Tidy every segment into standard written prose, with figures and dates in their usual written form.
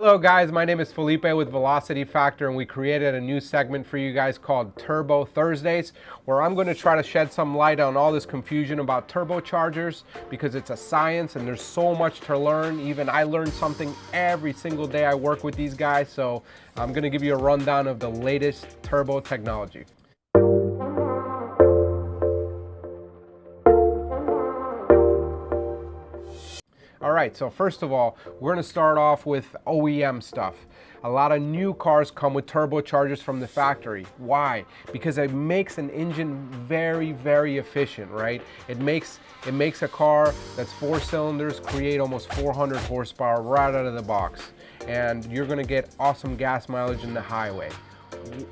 Hello guys, my name is Felipe with Velocity Factor, and we created a new segment for you guys called Turbo Thursdays, where I'm going to try to shed some light on all this confusion about turbochargers, because it's a science and there's so much to learn. Even I learn something every single day I work with these guys, so I'm going to give you a rundown of the latest turbo technology. All right, so first of all, we're gonna start off with OEM stuff. A lot of new cars come with turbochargers from the factory. Why? Because it makes an engine very, very efficient, right? It makes a car that's 4 cylinders create almost 400 horsepower right out of the box. And you're gonna get awesome gas mileage in the highway.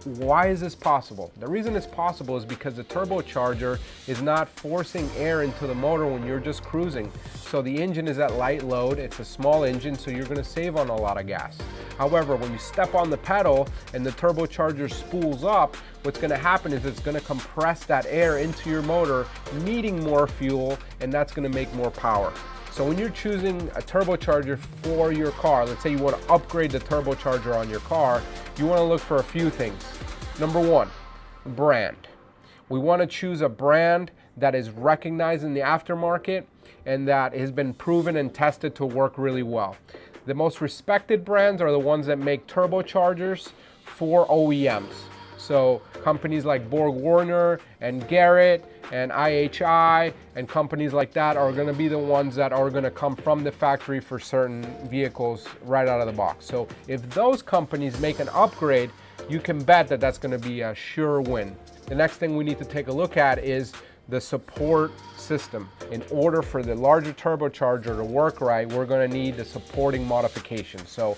Why is this possible? The reason it's possible is because the turbocharger is not forcing air into the motor when you're just cruising. So the engine is at light load, it's a small engine, so you're gonna save on a lot of gas. However, when you step on the pedal and the turbocharger spools up, what's gonna happen is it's gonna compress that air into your motor, needing more fuel, and that's gonna make more power. So when you're choosing a turbocharger for your car, let's say you want to upgrade the turbocharger on your car, you want to look for a few things. Number one, brand. We want to choose a brand that is recognized in the aftermarket and that has been proven and tested to work really well. The most respected brands are the ones that make turbochargers for OEMs. So companies like BorgWarner and Garrett and IHI and companies like that are going to be the ones that are going to come from the factory for certain vehicles right out of the box. So if those companies make an upgrade, you can bet that that's going to be a sure win. The next thing we need to take a look at is the support system. In order for the larger turbocharger to work right, we're going to need the supporting modifications. So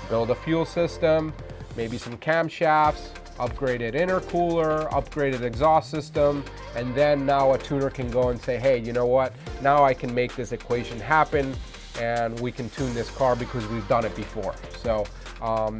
build a fuel system, maybe some camshafts, upgraded intercooler, upgraded exhaust system, and then now a tuner can go and say, hey, you know what, now I can make this equation happen and we can tune this car because we've done it before. So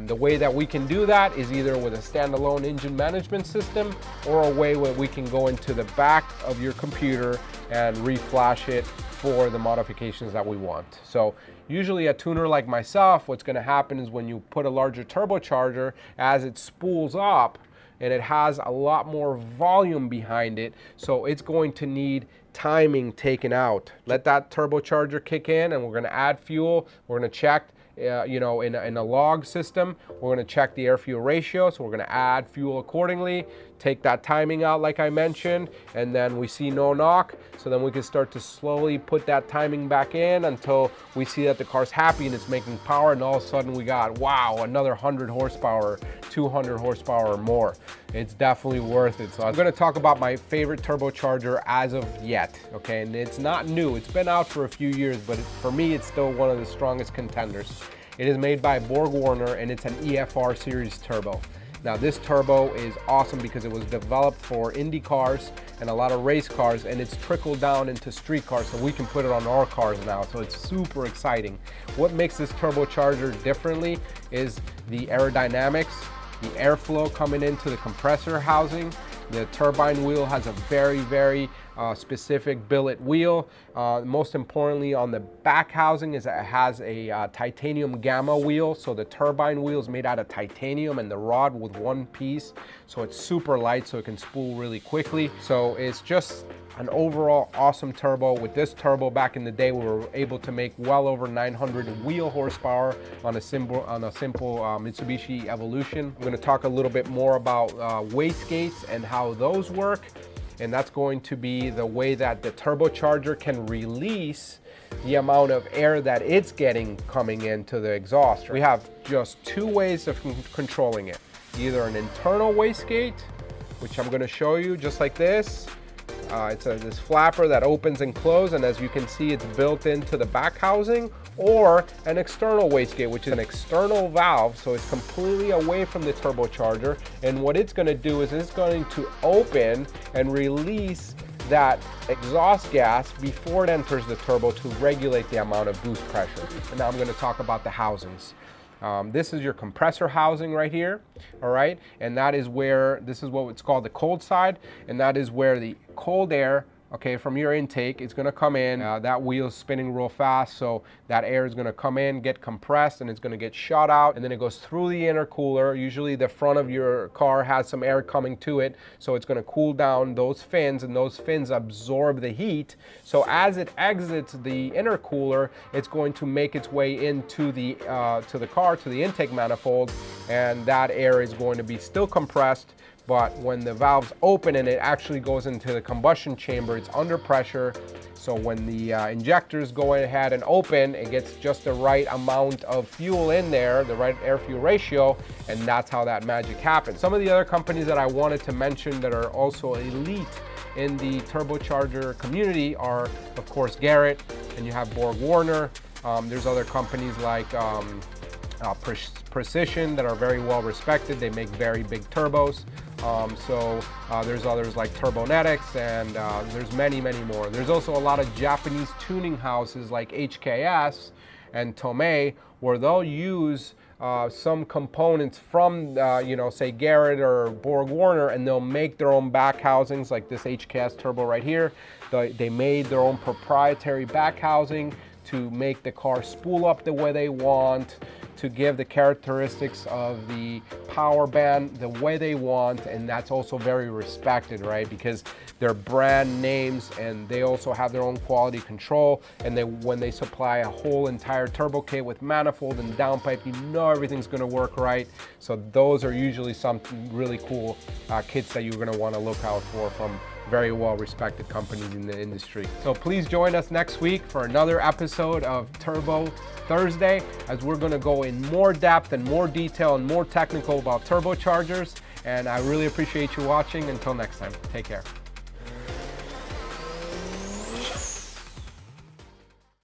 the way that we can do that is either with a standalone engine management system or a way where we can go into the back of your computer and reflash it for the modifications that we want. So usually a tuner like myself, what's going to happen is when you put a larger turbocharger, as it spools up and it has a lot more volume behind it, so it's going to need timing taken out. Let that turbocharger kick in and we're going to add fuel. We're going to check in a log system, we're going to check the air fuel ratio, so we're going to add fuel accordingly, take that timing out like I mentioned, and then we see no knock, so then we can start to slowly put that timing back in until we see that the car's happy and it's making power, and all of a sudden we got, wow, another 100 horsepower, 200 horsepower or more. It's definitely worth it. So I'm going to talk about my favorite turbocharger as of yet, okay? And it's not new, it's been out for a few years, but for me it's still one of the strongest contenders. It is made by BorgWarner and it's an EFR series turbo. Now this turbo is awesome because it was developed for Indy cars and a lot of race cars, and it's trickled down into street cars, so we can put it on our cars now, so it's super exciting. What makes this turbocharger differently is the aerodynamics, the airflow coming into the compressor housing. The turbine wheel has a very, very specific billet wheel. Most importantly, on the back housing is it has a titanium gamma wheel. So the turbine wheel is made out of titanium and the rod with one piece. So it's super light, so it can spool really quickly. So it's just an overall awesome turbo. With this turbo back in the day, we were able to make well over 900 wheel horsepower on a simple Mitsubishi Evolution. I'm going to talk a little bit more about Wastegates and how those work, and that's going to be the way that the turbocharger can release the amount of air that it's getting coming into the exhaust. We have just two ways of controlling it. Either an internal wastegate, which I'm going to show you just like this. It's this flapper that opens and closes, and as you can see, it's built into the back housing, or an external wastegate, which is an external valve, so it's completely away from the turbocharger, and what it's going to do is it's going to open and release that exhaust gas before it enters the turbo to regulate the amount of boost pressure. And now I'm going to talk about the housings. This is your compressor housing right here, all right? And that is where, this is what it's called the cold side, and that is where the cold air okay, from your intake. It's gonna come in, that wheel's spinning real fast, so that air is gonna come in, get compressed, and it's gonna get shot out, and then it goes through the intercooler. Usually the front of your car has some air coming to it, so it's gonna cool down those fins, and those fins absorb the heat. So as it exits the intercooler, it's going to make its way into the car, to the intake manifold, and that air is going to be still compressed. But when the valves open and it actually goes into the combustion chamber, it's under pressure. So when the injectors go ahead and open, it gets just the right amount of fuel in there, the right air-fuel ratio, and that's how that magic happens. Some of the other companies that I wanted to mention that are also elite in the turbocharger community are, of course, Garrett, and you have Borg-Warner. There's other companies like Precision that are very well respected. They make very big turbos. There's others like Turbonetics, and there's many more. There's also a lot of Japanese tuning houses like HKS and Tomei, where they'll use some components from, say Garrett or Borg-Warner, and they'll make their own back housings, like this HKS turbo right here. They made their own proprietary back housing to make the car spool up the way they want, to give the characteristics of the power band the way they want, and that's also very respected, right? Because they're brand names, and they also have their own quality control, and when they supply a whole entire turbo kit with manifold and downpipe, you know everything's gonna work right. So those are usually some really cool kits that you're gonna wanna look out for from very well respected companies in the industry. So please join us next week for another episode of Turbo Thursday, as we're going to go in more depth and more detail and more technical about turbochargers. And I really appreciate you watching. Until next time, take care.